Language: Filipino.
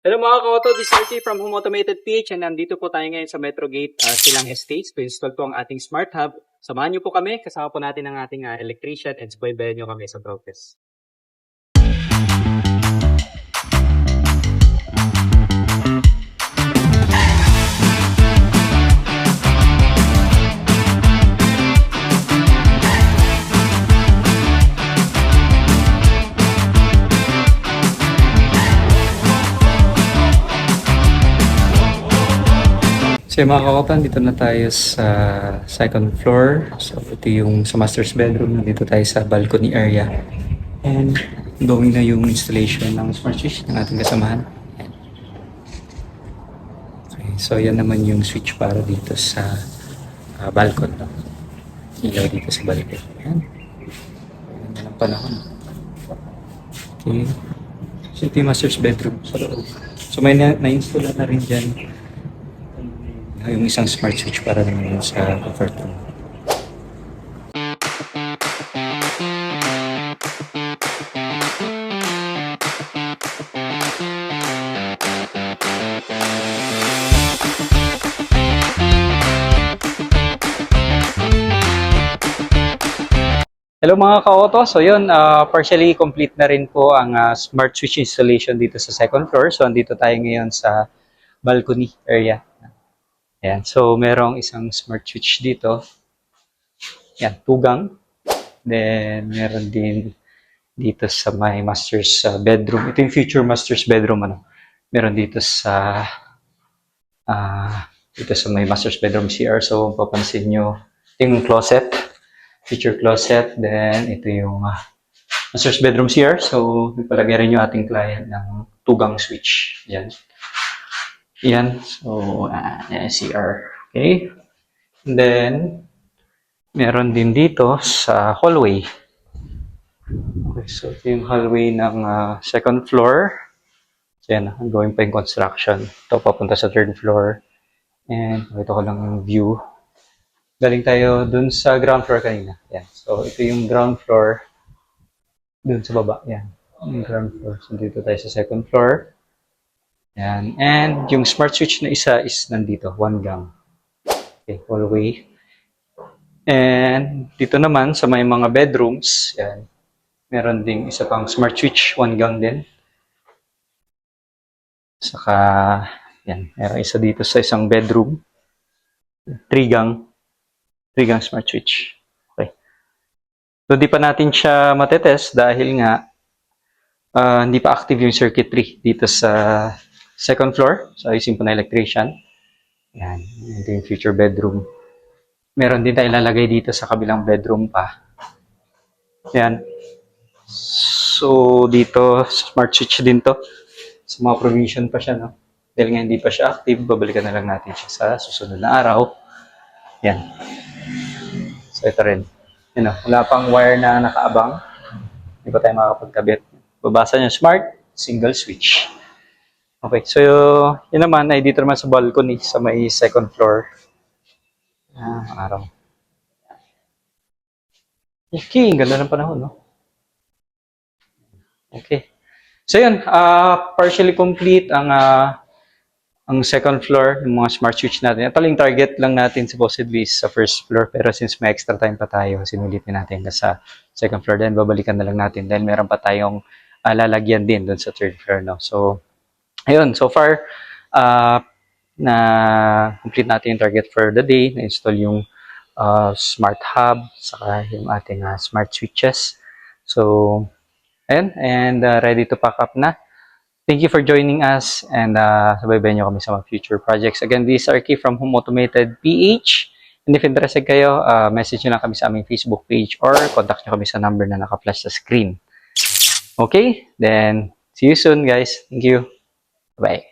Hello mga ka-auto, this is RT from Home Automated PH and nandito po tayo ngayon sa Metro Gate Silang Estates. To-install po ang ating Smart Hub. Samahan niyo po kami, kasama po natin ang ating electrician and subaybayan niyo kami sa progress. So mga kakopan, dito na tayo sa second floor. So ito yung sa master's bedroom. Nandito tayo sa balcony area. And going na yung installation ng smart switch ng ating kasamahan. Okay, so yan naman yung switch para dito sa balcony. No? Ilaw dito sa balcony. Yan. Yan ang panahon. Okay. So ito yung master's bedroom. So may na-install na rin dyan yung isang smart switch para naman sa comfort room. Hello mga ka-auto, so yun, partially complete na rin po ang smart switch installation dito sa second floor. So andito tayo ngayon sa balcony area. Ayan, so merong isang smart switch dito. Yan, tugang. Then meron din dito sa my master's bedroom. Ito yung future master's bedroom. Meron dito sa my master's bedroom CR. So papansin nyo, ito yung closet. Future closet. Then ito yung master's bedroom CR. So ipalagay rin yung ating client ng tugang switch. Yan. Yan. So, CR. Okay. And then, meron din dito sa hallway. Okay, so ito yung hallway ng second floor. So, yan. Ongoing pa yung construction. Ito, papunta sa third floor. And, ito ko lang yung view. Galing tayo dun sa ground floor kanina. Yan. So, ito yung ground floor. Dun sa baba. Yan. Yung ground floor. So, dito tayo sa second floor. Yan. And yung smart switch na isa is nandito, 1 gang. Okay, hallway. And dito naman sa may mga bedrooms, yan. Meron ding isa pang smart switch, 1 gang din. Saka, yan, meron isa dito sa isang bedroom. 3 gang. 3 gang smart switch. Okay. So di pa natin siya matetest dahil nga hindi pa active yung circuitry dito sa second floor. So, ayusin po na electrician. Yan. Ito yung future bedroom. Meron din tayo ilalagay dito sa kabilang bedroom pa. Yan. So, dito, smart switch din to. Sa mga provision pa siya, no? Dahil nga hindi pa siya active, babalikan na lang natin siya sa susunod na araw. Yan. So, ito rin. Yan, wala pang wire na nakaabang. Hindi pa tayo makakapagkabit. Babasa niya smart, single switch. Okay, so yun naman ay dito naman sa balcony sa may second floor. Araw. Okay, ganda ng panahon, no? Okay. So yun, partially complete ang second floor ng mga smart switch natin. Ito lang target lang natin supposedly sa first floor, pero since may extra time pa tayo, sinulitin natin sa second floor. Then babalikan na lang natin dahil meron pa tayong lalagyan din doon sa third floor, no? So ayun, so far, na complete natin yung target for the day. Na-install yung smart hub, saka yung ating smart switches. So, ayun, and ready to pack up na. Thank you for joining us and sabaybayan nyo kami sa mga future projects. Again, this is Arky from Home Automated PH. And if interested kayo, message nyo lang kami sa aming Facebook page or contact nyo kami sa number na naka-flash sa screen. Okay? Then, see you soon guys. Thank you. Bye.